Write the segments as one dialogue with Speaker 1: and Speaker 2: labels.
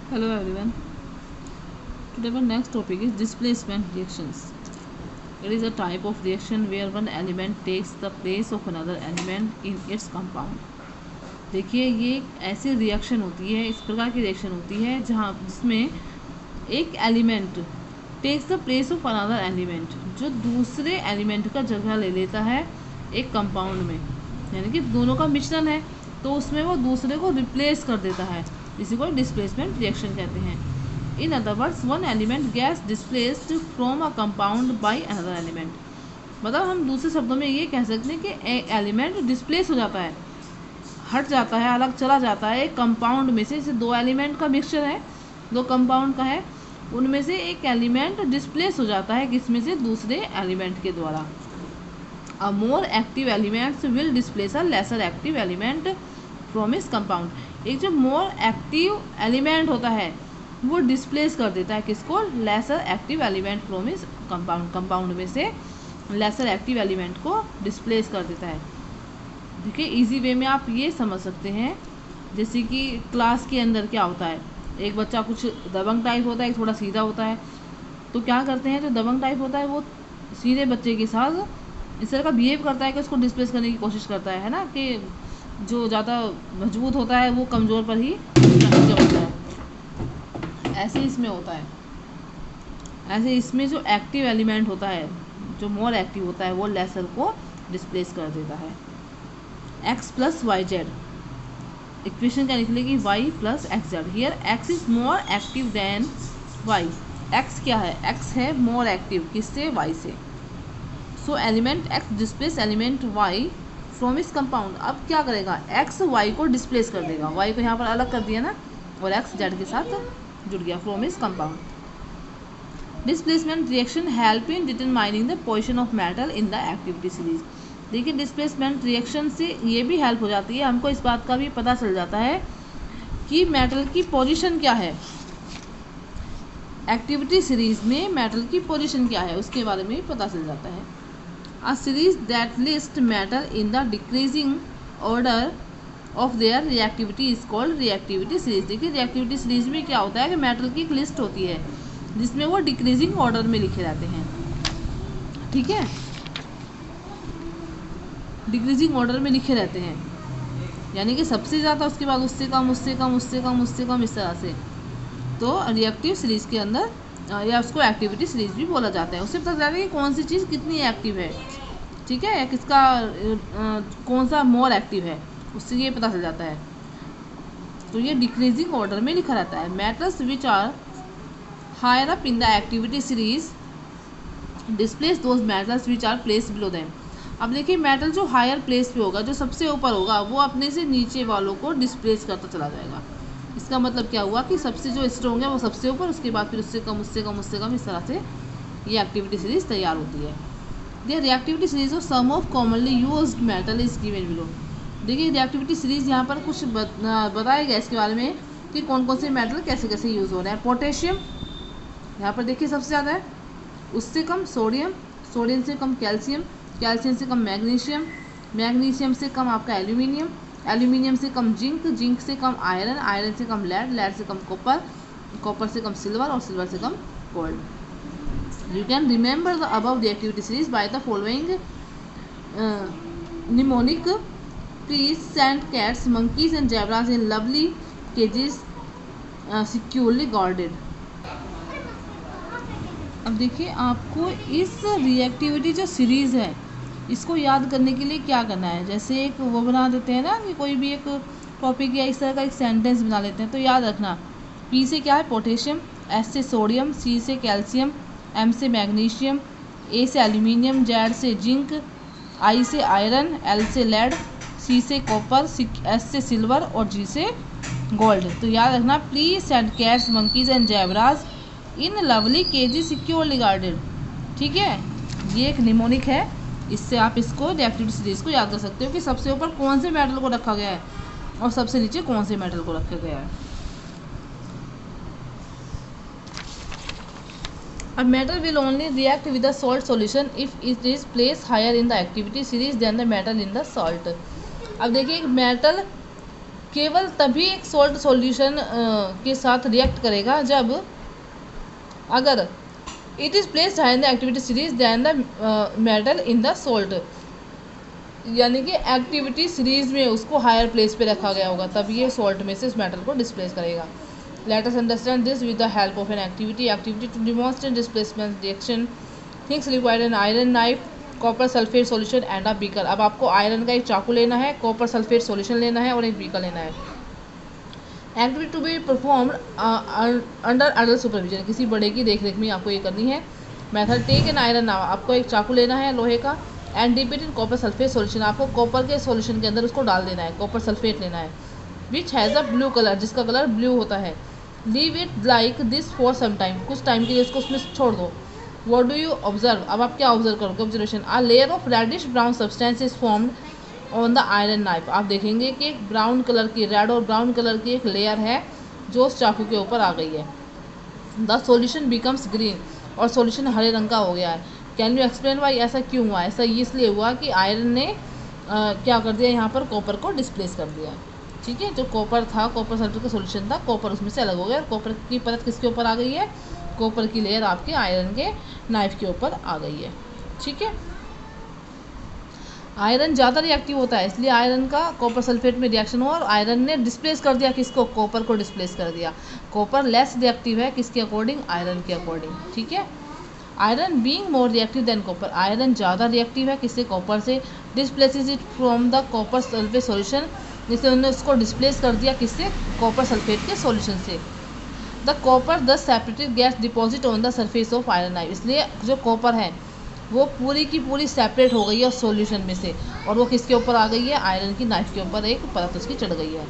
Speaker 1: Hello everyone. Today our next topic is displacement reactions. It is a type of reaction where one element takes the place of another element in its compound. देखिए ये एक ऐसी reaction होती है, इस प्रकार की reaction होती है जहाँ जिसमें एक element takes the place of another element, जो दूसरे एलिमेंट का जगह ले लेता है एक कंपाउंड में, यानी कि दोनों का मिश्रण है तो उसमें वो दूसरे को रिप्लेस कर देता है, इसी को डिस्प्लेसमेंट रिएक्शन कहते हैं। In other words one element gets displaced from a compound by another element. मतलब हम दूसरे शब्दों में ये कह सकते हैं कि एक एलिमेंट डिस्प्लेस हो जाता है, हट जाता है, अलग चला जाता है एक कंपाउंड में से। जैसे दो एलिमेंट का मिक्सचर है, दो कंपाउंड का है, उनमें से एक एलिमेंट डिस्प्लेस हो जाता है किसमें से, दूसरे एलिमेंट के द्वारा। A more active elements will displace a lesser active element from इस कंपाउंड। एक जो मोर एक्टिव एलिमेंट होता है वो डिस्प्लेस कर देता है किसको, लेसर एक्टिव एलिमेंट फ्रॉम इस कंपाउंड। कंपाउंड में से लेसर एक्टिव एलिमेंट को डिस्प्लेस कर देता है। देखिए इजी वे में आप ये समझ सकते हैं, जैसे कि क्लास के अंदर क्या होता है, एक बच्चा कुछ दबंग टाइप होता है, एक थोड़ा सीधा होता है। तो क्या करते हैं, जो दबंग टाइप होता है वो सीधे बच्चे के साथ इस तरह का बिहेव करता है कि उसको डिस्प्लेस करने की कोशिश करता है ना, कि जो ज़्यादा मजबूत होता है वो कमज़ोर पर ही होता है। ऐसे इसमें होता है, ऐसे इसमें जो एक्टिव एलिमेंट होता है, जो मोर एक्टिव होता है, वो लेसर को डिस्प्लेस कर देता है। x plus y z, equation क्या निकलेगी, y plus x z. Here x is more active than y। x क्या है, x है मोर एक्टिव किससे, y से। सो element x displace element y from इस कंपाउंड। अब क्या करेगा, x y को डिस्प्लेस कर देगा, y को यहाँ पर अलग कर दिया ना, और x z के साथ जुड़ गया फ्रॉम इस compound. Displacement reaction help in determining the position of metal in the activity series. देखिए डिस्प्लेसमेंट रिएक्शन से ये भी हेल्प हो जाती है, हमको इस बात का भी पता चल जाता है कि मेटल की पोजीशन क्या है, एक्टिविटी सीरीज में मेटल की पोजीशन क्या है उसके बारे में भी पता चल जाता है। A series that list metal in the decreasing order of their reactivity is called reactivity series. देखिए रिएक्टिविटी सीरीज में क्या होता है कि मेटल की एक लिस्ट होती है जिसमें वो डिक्रीजिंग ऑर्डर में लिखे रहते हैं, ठीक है, डिक्रीजिंग ऑर्डर में लिखे रहते हैं, यानी कि सबसे ज़्यादा, उसके बाद उससे कम, उससे कम, उससे कम, उससे कम, इस तरह से। तो रिएक्टिव सीरीज के अंदर या उसको एक्टिविटी सीरीज भी बोला जाता है। उससे पता चलता है कि कौन सी चीज़ कितनी एक्टिव है, ठीक है, या किसका कौन सा मोर एक्टिव है, उससे ये पता चल जाता है। तो ये डिक्रीजिंग ऑर्डर में लिखा रहता है। Metals which are higher up in the activity series displace those metals which are placed below them. अब देखिए मेटल जो हायर प्लेस पे होगा, जो सबसे ऊपर होगा, वो अपने से नीचे वालों को डिस्प्लेस करता चला जाएगा। इसका मतलब क्या हुआ कि सबसे जो स्ट्रॉन्ग है वो सबसे ऊपर, उसके बाद फिर उससे कम, उससे कम, उससे कम, इस तरह से ये एक्टिविटी सीरीज तैयार होती है। The reactivity series of some of commonly used metal is given below. देखिए रिएक्टिविटी सीरीज यहाँ पर कुछ बताया गया इसके बारे में कि कौन कौन से मेटल कैसे कैसे यूज़ हो रहे हैं। पोटेशियम यहाँ पर देखिए सबसे ज़्यादा है, उससे कम सोडियम, सोडियम से कम कैल्शियम, कैल्शियम से कम मैग्नीशियम, मैग्नीशियम से कम आपका एल्यूमिनियम, एल्यूमिनियम से कम जिंक, जिंक से कम आयरन, आयरन से कम लेड, लेड से कम कॉपर, कॉपर से कम सिल्वर और सिल्वर से कम gold. You can remember the above reactivity series by the following mnemonic trees, sand cats, monkeys and zebras in lovely cages securely guarded. अब देखिए आपको इस रिएक्टिविटी जो सीरीज़ है इसको याद करने के लिए क्या करना है, जैसे एक वो बना देते हैं ना कि कोई भी एक टॉपिक या इस तरह का एक सेंटेंस बना लेते हैं। तो याद रखना, पी से क्या है, पोटेशियम, एस से सोडियम, सी से कैल्शियम, एम से मैग्नीशियम, ए से एल्यूमिनियम, जेड से जिंक, आई से आयरन, एल से लेड, सी से कॉपर, एस से सिल्वर और जी से गोल्ड। तो याद रखना, please send cats, monkeys and zebras in lovely KG securely guarded, ठीक है। ये एक निमोनिक है, इससे आप इसको रिएक्टिविटी सीरीज को याद कर सकते हो कि सबसे ऊपर कौन से मेटल को रखा गया है और सबसे नीचे कौन से मेटल को रखा गया है। A metal will only react with the salt solution if it is placed higher in the activity series than the metal in the salt। अब देखिए मेटल केवल तभी एक सॉल्ट सॉल्यूशन के साथ रिएक्ट करेगा जब अगर it is placed higher in the activity series than the metal in the salt, यानी कि एक्टिविटी सीरीज में उसको हायर प्लेस पे रखा गया होगा, तब ये सॉल्ट में से इस मेटल को डिस्प्लेस करेगा। Let us understand this with the help of an activity to demonstrate displacement reaction things required an iron knife, copper sulphate solution and a beaker. अब आपको आयरन का एक चाकू लेना है, कॉपर सल्फेट सॉल्यूशन लेना है और एक बीकर लेना है। Activity to be performed under adult supervision, किसी बड़े की देखरेख में आपको ये करनी है। मेथड टेक एन आयरन, आपको एक चाकू लेना है लोहे का, and dip it in copper sulphate solution, आपको कॉपर के सॉल्यूशन के अंदर उसको डाल देना है, कॉपर सल्फेट लेना है, which has a blue colour, जिसका कलर ब्लू होता है। Leave it like this for some time, कुछ टाइम के लिए उसको उसमें छोड़ दो। व्हाट डू यू ऑब्जर्व, अब आप क्या ऑब्जर्व करोगे? Observation, a layer of reddish brown substance is formed on the iron knife, आप देखेंगे कि एक ब्राउन कलर की, रेड और ब्राउन कलर की एक लेयर है जो उस चाकू के ऊपर आ गई है। द सॉल्यूशन बिकम्स ग्रीन, और सॉल्यूशन हरे रंग का हो गया है। कैन यू एक्सप्लेन वाई, ऐसा क्यों हुआ? ऐसा इसलिए हुआ कि आयरन ने क्या कर दिया, यहाँ पर कॉपर को डिस्प्लेस कर दिया। ठीक है, जो कॉपर था, कॉपर सल्फेट का सॉल्यूशन था, कॉपर उसमें से अलग हो गया और कॉपर की परत किसके ऊपर आ गई है? कॉपर की लेयर आपके आयरन के नाइफ के ऊपर आ गई है। ठीक है, आयरन ज़्यादा रिएक्टिव होता है, इसलिए आयरन का कॉपर सल्फेट में रिएक्शन हुआ और आयरन ने डिस्प्लेस कर दिया किसको? कॉपर को डिस्प्लेस कर दिया। कॉपर लेस रिएक्टिव है किसके अकॉर्डिंग? आयरन के अकॉर्डिंग। ठीक है, iron being more reactive than copper, iron ज़्यादा रिएक्टिव है किससे? कॉपर से। Displaces it from the copper sulphate solution, जिससे उन्होंने उसको डिस्प्लेस कर दिया किससे? कॉपर सल्फेट के सॉल्यूशन से। The copper the separated gas deposit on the surface of iron knife, इसलिए जो कॉपर है वो पूरी की पूरी सेपरेट हो गई है उस सॉल्यूशन में से, और वो किसके ऊपर आ गई है? आयरन की नाइफ के ऊपर एक परत उसकी चढ़ गई है।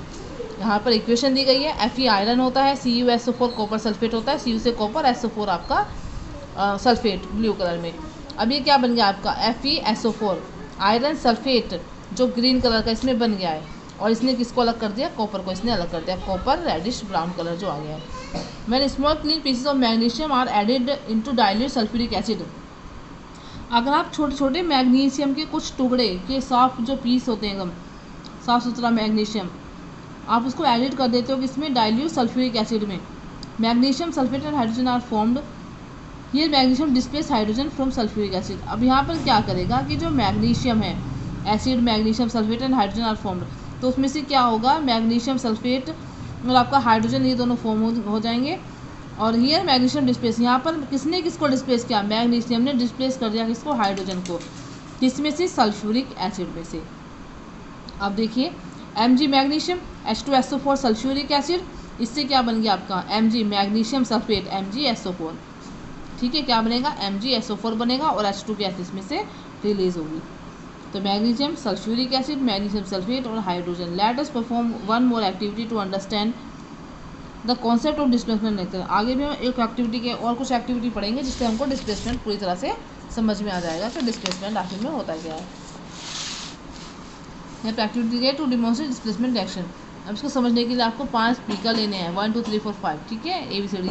Speaker 1: यहाँ पर इक्वेशन दी गई है, Fe आयरन होता है, CuSO4 कॉपर सल्फेट होता है, Cu से कॉपर, SO4 आपका सल्फेट ब्लू कलर में। अब ये क्या बन गया आपका? FeSO4 आयरन सल्फेट जो ग्रीन कलर का इसमें बन गया है, और इसने किसको अलग कर दिया? कॉपर को इसने अलग कर दिया, कॉपर रेडिश ब्राउन कलर जो आ गया है। When small clean pieces of magnesium are added into dilute sulphuric acid, अगर आप छोटे छोटे मैग्नीशियम के कुछ टुकड़े के साफ जो पीस होते हैं एकदम साफ़ सुथरा मैग्नीशियम, आप उसको एडिट कर देते हो किसमें? डाइल्यूट सल्फ्यूरिक एसिड में। Magnesium sulphate and hydrogen are formed, ये magnesium displace hydrogen from sulphuric acid. अब यहाँ पर क्या करेगा कि जो मैग्नीशियम है, acid magnesium sulphate and hydrogen are formed, तो उसमें से क्या होगा? मैग्नीशियम सल्फेट और आपका हाइड्रोजन, ये दोनों फॉर्म हो जाएंगे। और हियर मैग्नीशियम डिस्प्लेस, यहाँ पर किसने किसको डिस्प्लेस किया? मैग्नीशियम ने डिस्प्लेस कर दिया किसको? हाइड्रोजन को। किसमें से? सल्फ्यूरिक एसिड में से। अब देखिए Mg magnesium, H2SO4 sulphuric acid, इससे क्या बन गया आपका? Mg magnesium sulphate, MgSO4। ठीक है, क्या बनेगा? MgSO4 बनेगा और H2 गैस इसमें से रिलीज होगी। तो magnesium sulphuric acid, magnesium sulphate और hydrogen. Let us perform one more activity to understand the concept of displacement nature. आगे भी हम एक एक्टिविटी के और कुछ एक्टिविटी पढ़ेंगे जिससे हमको डिस्प्लेसमेंट पूरी तरह से समझ में आ जाएगा कि डिस्प्लेसमेंट आखिर में होता क्या है। यहाँ पे एक्टिविटी है टू डिमॉन्स्ट्रेट डिस्प्लेसमेंट रिएक्शन। अब इसको समझने के लिए आपको 5 बीकर लेने हैं, 1 2 3 4 5। ठीक है, ABCD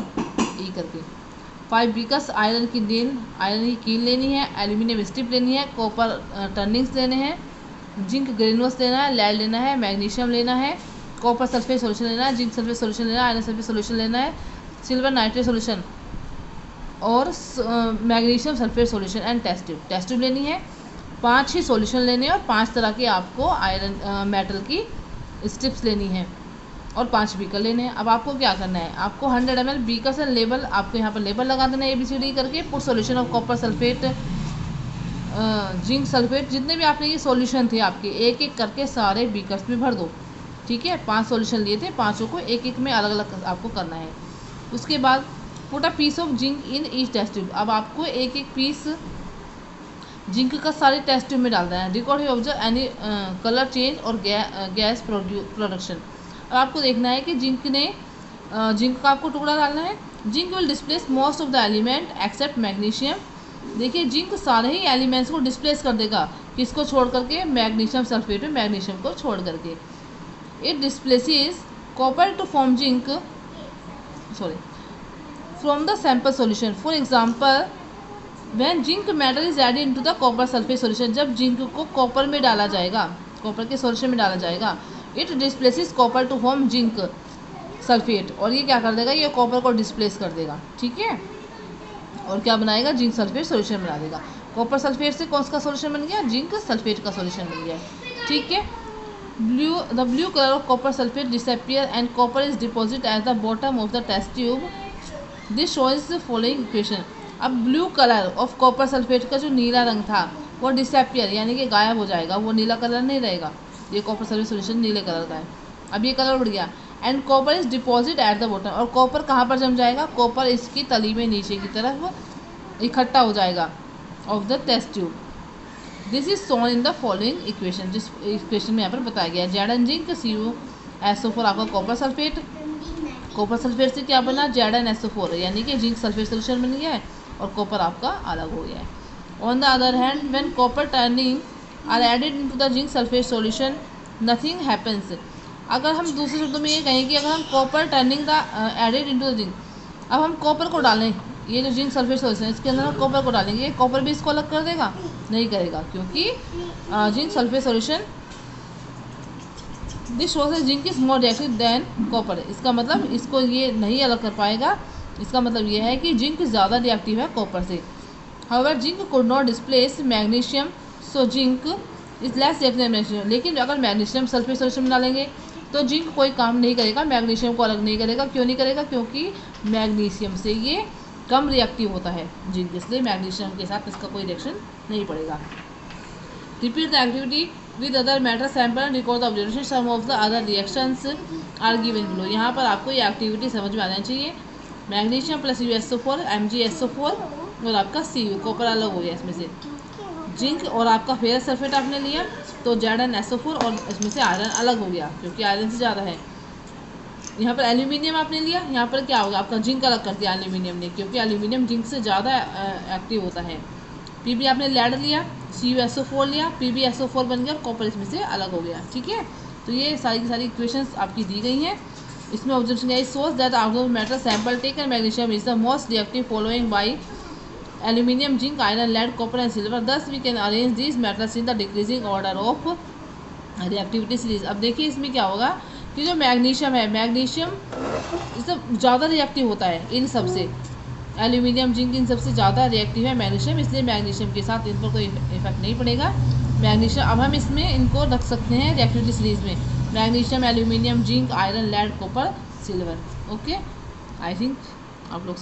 Speaker 1: E करके 5 बीकर्स आयरन की कील लेनी है, एल्यूमिनियम स्ट्रिप लेनी है, कॉपर टर्निंग्स लेने हैं, जिंक ग्रेनुल्स लेना है, लेड लेना है, मैग्नीशियम लेना है, कॉपर सल्फेट सोल्यूशन लेना है, जिंक सल्फेट सोल्यूशन लेना है, आयरन सल्फेट सोल्यूशन लेना है, सिल्वर नाइट्रेट सोल्यूशन और magnesium sulphate solution and test tube लेनी है। 5 ही सॉल्यूशन लेने हैं और 5 तरह के आपको आयरन मेटल की स्ट्रिप्स लेनी है और 5 बीकर लेने हैं। अब आपको क्या करना है? आपको 100 ml बीकर से लेबल, आपको यहाँ पर लेबल लगा देना है ABCD करके। Put solution of copper sulphate, zinc sulphate, जितने भी आपने ये सॉल्यूशन थे आपके, एक एक करके सारे बीकर्स में भर दो। ठीक है, 5 सॉल्यूशन लिए थे, 5 को एक एक में अलग अलग आपको करना है। उसके बाद put a piece of zinc in each test tube, अब आपको एक एक पीस जिंक का सारे टेस्ट ट्यूब में डालना है। Record you observe any colour change और गैस प्रोडक्शन। अब आपको देखना है कि जिंक का आपको टुकड़ा डालना है। Zinc will displace most of the element except magnesium. देखिए जिंक सारे ही एलिमेंट्स को डिस्प्लेस कर देगा, किसको छोड़ करके? मैग्नीशियम सल्फेट में मैग्नीशियम को छोड़ करके। It displaces copper to form zinc from the sample solution. For example when zinc metal is added into the copper sulphate solution, जब जिंक को कॉपर में डाला जाएगा, कॉपर के सॉल्यूशन में डाला जाएगा, it displaces copper to form zinc sulphate, और ये क्या कर देगा, ये कॉपर को डिस्प्लेस कर देगा, ठीक है, और क्या बनाएगा, जिंक सल्फेट सोल्यूशन बना देगा। कॉपर सल्फेट से कौन सा सोल्यूशन बन गया, जिंक सल्फेट का सोल्यूशन बन गया, ठीक है। The blue colour of copper sulphate disappear and copper is deposit at the bottom of the test tube, this shows the following equation. अब blue colour of copper sulphate का जो नीला रंग था वो डिसअपियर यानी कि गायब हो जाएगा, वो नीला कलर नहीं रहेगा, ये कॉपर सल्फेट सोल्यूशन नीले कलर का है। अब ये कलर उड़ गया। And copper is deposit at the bottom, और कॉपर कहाँ पर जम जाएगा, कॉपर इसकी तली में नीचे की तरफ इकट्ठा हो जाएगा of the test tube. This is shown in the following equation, जिस इक्वेशन में यहाँ पर बताया गया, Zn जिंक CuSO4 आपका कॉपर सल्फेट, कॉपर सल्फेट से क्या बना, ZnSO4 यानी कि जिंक सल्फेट सोल्यूशन बन गया है और कॉपर आपका अलग हो गया है। On the other hand when copper turning are added into the zinc sulphate solution nothing happens. अगर हम दूसरे शब्दों में ये कहें कि अगर हम copper turning the added into the zinc, अब हम कॉपर को डालें, ये जो जिंक सल्फेट सोल्यूशन है इसके अंदर हम कॉपर को डालेंगे, कॉपर भी इसको अलग कर देगा, नहीं करेगा, क्योंकि zinc sulphate solution this shows zinc is more reactive than copper, इसका मतलब इसको ये नहीं अलग कर पाएगा, इसका मतलब ये है कि जिंक ज़्यादा रिएक्टिव है कॉपर से। However zinc could not displace magnesium, so zinc is less reactive than magnesium. लेकिन अगर मैग्नीशियम सल्फेट सोल्यूशन डालेंगे तो जिंक कोई काम नहीं करेगा, मैग्नीशियम को अलग नहीं करेगा। क्यों नहीं करेगा, क्योंकि मैग्नीशियम से ये कम रिएक्टिव होता है जिंक, इसलिए मैग्नीशियम के साथ इसका कोई रिएक्शन नहीं पड़ेगा। Repeat the activity with other matter sample and record the observation, some of the other reactions are given below. यहाँ पर आपको ये एक्टिविटी समझ में आना चाहिए। मैग्नीशियम प्लस USO4 MgSO4 और आपका Cu, कॉपर अलग हो गया इसमें से, जिंक और आपका फेरस सल्फेट आपने लिया तो ZnSO4 और इसमें से आयरन अलग हो गया क्योंकि आयरन से ज़्यादा है। यहाँ पर एल्यूमिनियम आपने लिया, यहाँ पर क्या होगा, आपका जिंक अलग कर दिया एल्यूमिनियम ने, क्योंकि एल्यूमिनियम जिंक से ज़्यादा एक्टिव होता है। Pb आपने लेड लिया, CuSO4 लिया, PbSO4 बन गया और कॉपर इसमें से अलग हो गया, ठीक है। तो ये सारी की सारी इक्वेशंस आपकी दी गई हैं। इसमें ऑब्जर्वेशन है, source that out of matter sample taken magnesium is the most reactive following by aluminium, zinc, iron, lead, copper and silver. Thus we can arrange these metals in the decreasing order of reactivity series. अब देखिए इसमें क्या होगा कि जो magnesium है, magnesium इससे ज़्यादा रिएक्टिव होता है इन सबसे, एल्यूमिनियम, जिंक इन सबसे ज़्यादा रिएक्टिव है मैग्नीशियम, इसलिए मैग्नीशियम के साथ इन पर कोई इफेक्ट नहीं पड़ेगा। मैग्नीशियम अब हम इसमें इनको रख सकते हैं रिएक्टिविटी सीरीज में, magnesium, aluminium, zinc, iron, lead, copper, silver. Okay, I think आप लोग